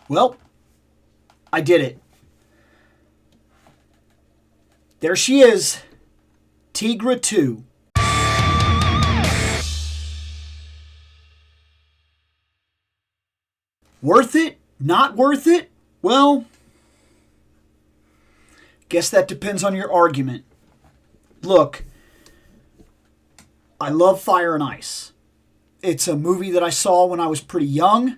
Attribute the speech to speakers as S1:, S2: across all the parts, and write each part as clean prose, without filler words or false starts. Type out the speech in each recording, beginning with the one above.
S1: Well, I did it. There she is. Teegra 2. Worth it? Not worth it? Well, guess that depends on your argument. Look, I love Fire and Ice. It's a movie that I saw when I was pretty young.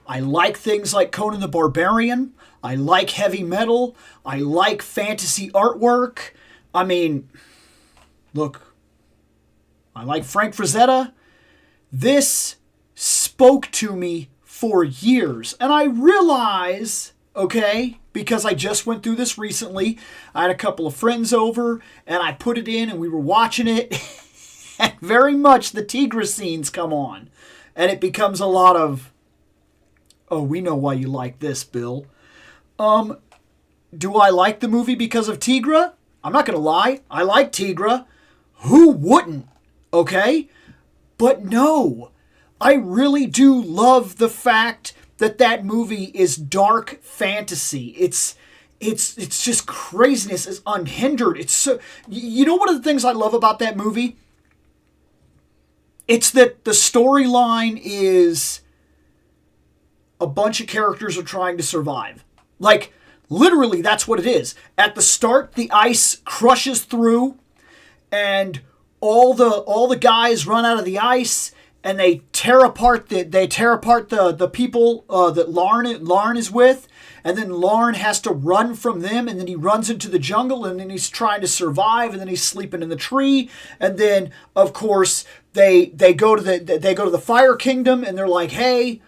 S1: I like things like Conan the Barbarian. I like heavy metal. I like fantasy artwork. I mean, look, I like Frank Frazetta. This spoke to me for years. And I realize, okay, because I just went through this recently, I had a couple of friends over, and I put it in, and we were watching it, and very much the Teegra scenes come on. And it becomes a lot of, oh, we know why you like this, Bill. Do I like the movie because of Teegra? I'm not going to lie. I like Teegra. Who wouldn't? Okay? But no, I really do love the fact that that movie is dark fantasy. It's just craziness. It's unhindered. It's so, you know, one of the things I love about that movie? It's that the storyline is a bunch of characters are trying to survive. Like, literally, that's what it is. At the start, the ice crushes through, and all the guys run out of the ice, and they tear apart the people that Larn is with, and then Larn has to run from them, and then he runs into the jungle, and then he's trying to survive, and then he's sleeping in the tree, and then of course they go to the Fire Kingdom, and they're like, hey,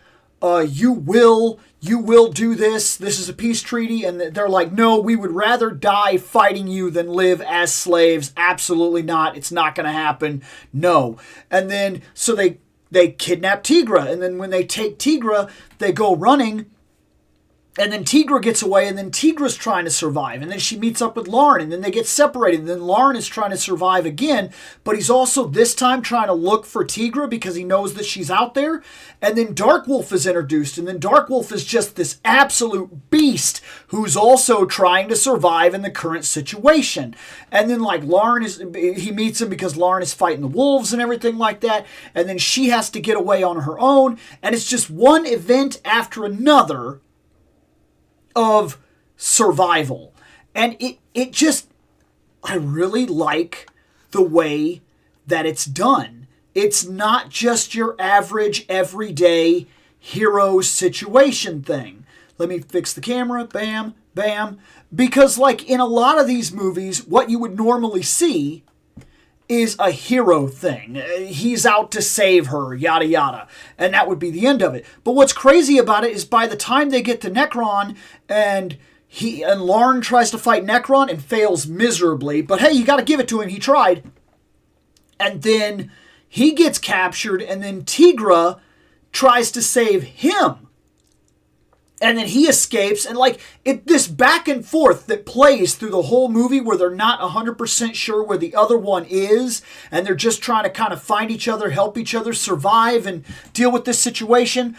S1: you will do this. This is a peace treaty. And they're like, no, we would rather die fighting you than live as slaves. Absolutely not. It's not going to happen. No. And then, so they kidnap Teegra. And then when they take Teegra, they go running. And then Teegra gets away, and then Teegra's trying to survive. And then she meets up with Larn, and then they get separated. And then Larn is trying to survive again, but he's also this time trying to look for Teegra because he knows that she's out there. And then Darkwolf is introduced, and then Darkwolf is just this absolute beast who's also trying to survive in the current situation. And then like he meets him because Larn is fighting the wolves and everything like that. And then she has to get away on her own. And it's just one event after another of survival. And it just, I really like the way that it's done. It's not just your average everyday hero situation thing. Let me fix the camera. Bam, bam. Because like in a lot of these movies, what you would normally see is a hero thing. He's out to save her, yada yada. And that would be the end of it. But what's crazy about it is by the time they get to Necron and Larn tries to fight Necron and fails miserably, but hey, you got to give it to him, he tried. And then he gets captured, and then Teegra tries to save him. And then he escapes, and like this back and forth that plays through the whole movie where they're not 100% sure where the other one is, and they're just trying to kind of find each other, help each other survive and deal with this situation.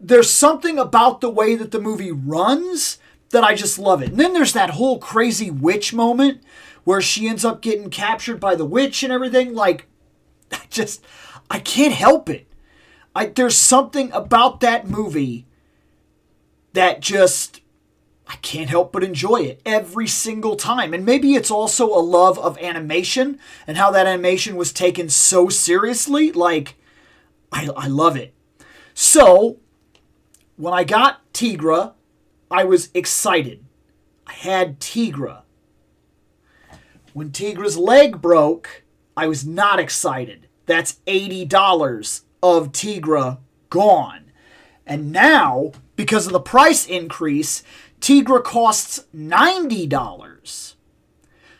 S1: There's something about the way that the movie runs that I just love it. And then there's that whole crazy witch moment where she ends up getting captured by the witch and everything. Like, I can't help it. There's something about that movie that just, I can't help but enjoy it every single time. And maybe it's also a love of animation and how that animation was taken so seriously. Like, I love it. So, when I got Teegra, I was excited. I had Teegra. When Teegra's leg broke, I was not excited. That's $80 of Teegra gone. And now, because of the price increase, Teegra costs $90.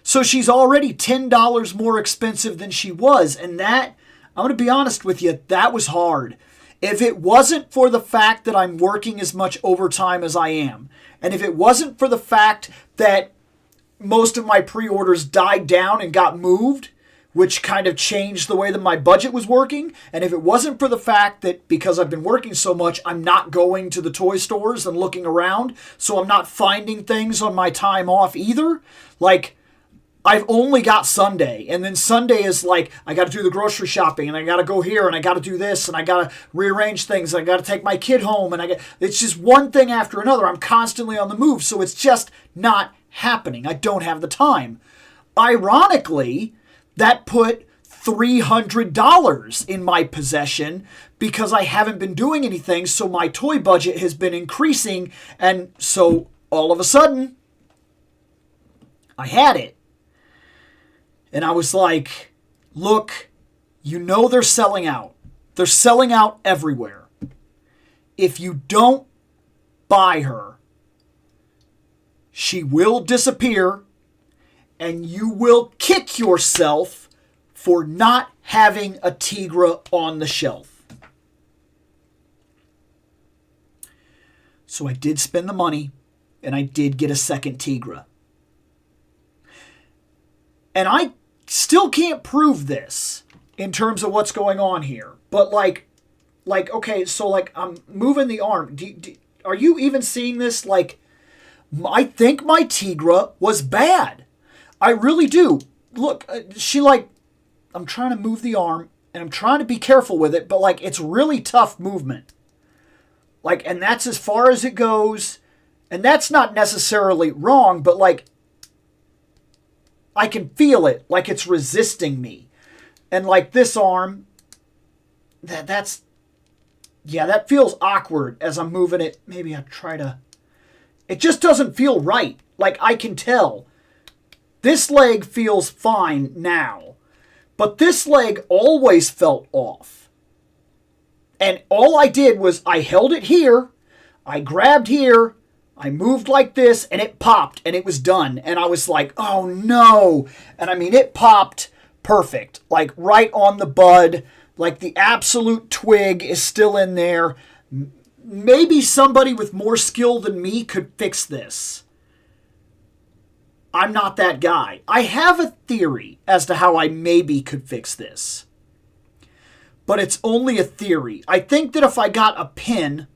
S1: So she's already $10 more expensive than she was. And that, I'm going to be honest with you, that was hard. If it wasn't for the fact that I'm working as much overtime as I am, and if it wasn't for the fact that most of my pre-orders died down and got moved, which kind of changed the way that my budget was working. And if it wasn't for the fact that because I've been working so much, I'm not going to the toy stores and looking around, so I'm not finding things on my time off either. Like, I've only got Sunday, and then Sunday is like, I got to do the grocery shopping, and I got to go here, and I got to do this, and I got to rearrange things, and I got to take my kid home, and it's just one thing after another. I'm constantly on the move, so it's just not happening. I don't have the time. Ironically, that put $300 in my possession because I haven't been doing anything, so my toy budget has been increasing, and so all of a sudden, I had it. And I was like, look, you know they're selling out. They're selling out everywhere. If you don't buy her, she will disappear, and you will kick yourself for not having a Teegra on the shelf. So I did spend the money, and I did get a second Teegra. And I still can't prove this in terms of what's going on here. But okay, so like I'm moving the arm. Are you even seeing this? Like, I think my Teegra was bad. I really do. Look, I'm trying to move the arm and I'm trying to be careful with it, but like it's really tough movement. Like, and that's as far as it goes. And that's not necessarily wrong, but like, I can feel it, like it's resisting me. And like this arm, that feels awkward as I'm moving it. Maybe I try to... It just doesn't feel right. Like, I can tell. This leg feels fine now. But this leg always felt off. And all I did was I held it here, I grabbed here, I moved like this, and it popped, and it was done. And I was like, oh no. And I mean, it popped perfect. Like, right on the bud. Like, the absolute twig is still in there. Maybe somebody with more skill than me could fix this. I'm not that guy. I have a theory as to how I maybe could fix this. But it's only a theory. I think that if I got a pin...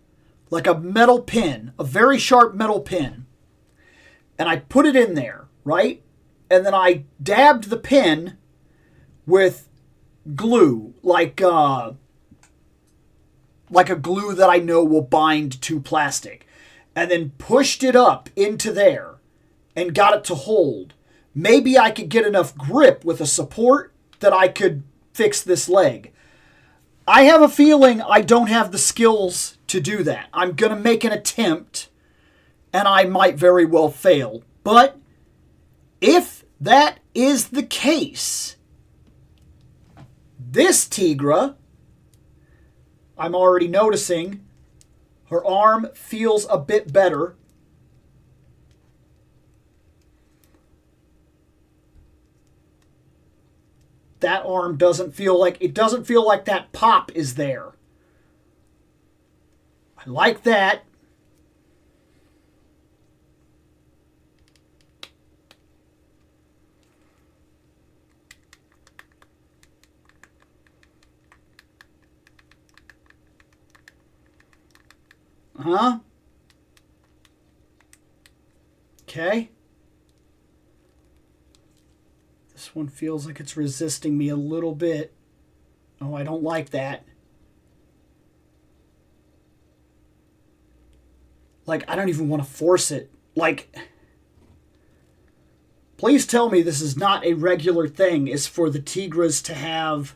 S1: like a metal pin, a very sharp metal pin, and I put it in there, right? And then I dabbed the pin with glue, like a glue that I know will bind to plastic, and then pushed it up into there and got it to hold. Maybe I could get enough grip with a support that I could fix this leg. I have a feeling I don't have the skills to do that. I'm going to make an attempt, and I might very well fail. But if that is the case, this Teegra, I'm already noticing, her arm feels a bit better. That arm doesn't feel like that pop is there. I like that. Okay. This one feels like it's resisting me a little bit. Oh, I don't like that. Like, I don't even want to force it. Like, please tell me this is not a regular thing. Is for the Teegras to have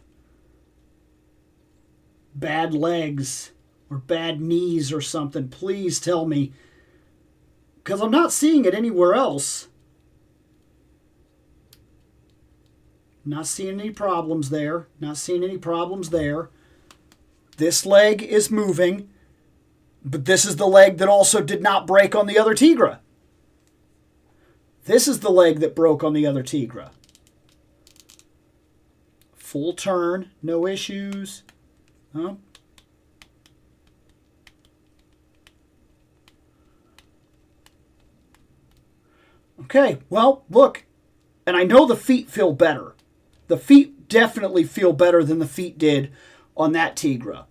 S1: bad legs or bad knees or something. Please tell me. Because I'm not seeing it anywhere else. Not seeing any problems there. Not seeing any problems there. This leg is moving. But this is the leg that also did not break on the other Teegra. This is the leg that broke on the other Teegra. Full turn. No issues. Huh? Okay, well, look. And I know the feet feel better. The feet definitely feel better than the feet did on that Teegra.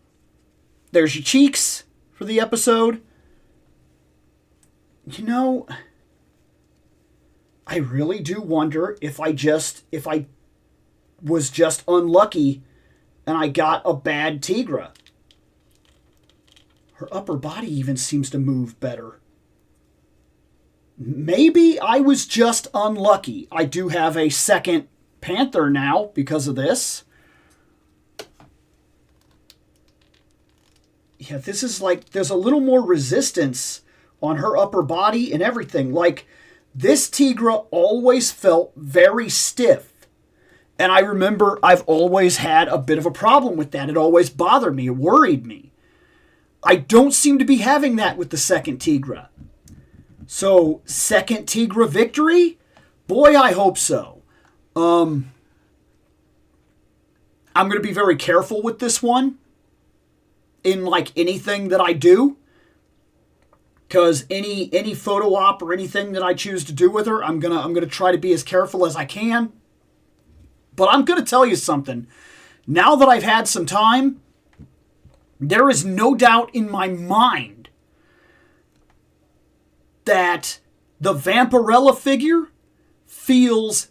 S1: There's your cheeks for the episode. You know, I really do wonder if I was just unlucky and I got a bad Teegra. Her upper body even seems to move better. Maybe I was just unlucky. I do have a second panther now because of this. Yeah, this is like, there's a little more resistance on her upper body and everything. Like, this Teegra always felt very stiff. And I remember I've always had a bit of a problem with that. It always bothered me. It worried me. I don't seem to be having that with the second Teegra. So, second Teegra victory? Boy, I hope so. I'm going to be very careful with this one in like anything that I do. Because any photo op or anything that I choose to do with her, I'm gonna try to be as careful as I can. But I'm going to tell you something. Now that I've had some time, there is no doubt in my mind that the Vampirella figure feels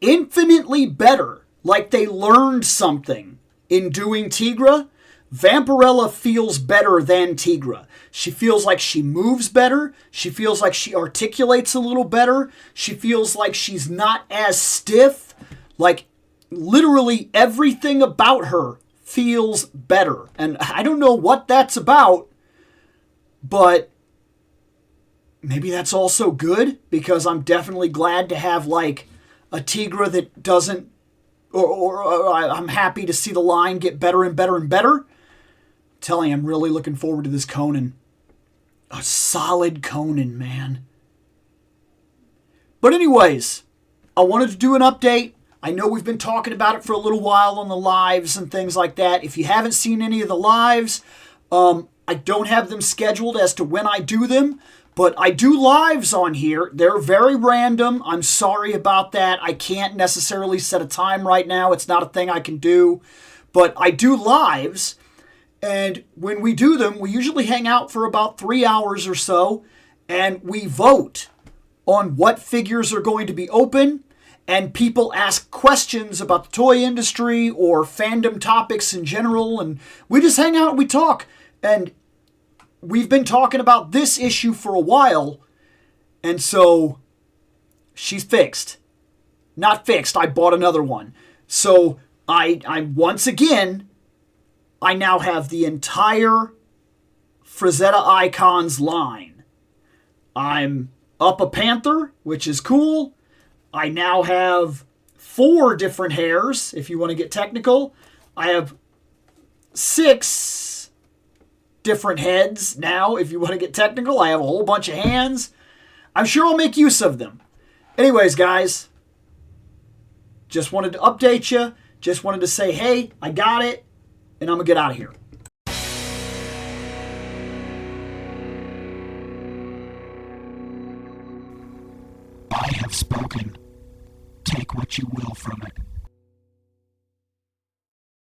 S1: infinitely better, like they learned something in doing Teegra. Vampirella feels better than Teegra. She feels like she moves better. She feels like she articulates a little better. She feels like she's not as stiff. Like, literally everything about her feels better. And I don't know what that's about, but maybe that's also good, because I'm definitely glad to have like a Teegra that doesn't, or I'm happy to see the line get better and better and better. I'm telling you, I'm really looking forward to this Conan. A solid Conan, man. But anyways, I wanted to do an update. I know we've been talking about it for a little while on the lives and things like that. If you haven't seen any of the lives, I don't have them scheduled as to when I do them, but I do lives on here. They're very random. I'm sorry about that. I can't necessarily set a time right now. It's not a thing I can do, but I do lives. And when we do them, we usually hang out for about 3 hours or so, and we vote on what figures are going to be open, and people ask questions about the toy industry or fandom topics in general, and we just hang out and we talk. And we've been talking about this issue for a while, and so she's fixed. Not fixed, I bought another one. So I once again, I now have the entire Frazetta Icons line. I'm up a Panther, which is cool. I now have 4 different hairs, if you want to get technical. I have 6 different heads now, if you want to get technical. I have a whole bunch of hands. I'm sure I'll make use of them. Anyways, guys, just wanted to update you. Just wanted to say, hey, I got it. And I'm going to get out of here.
S2: I have spoken. Take what you will from it.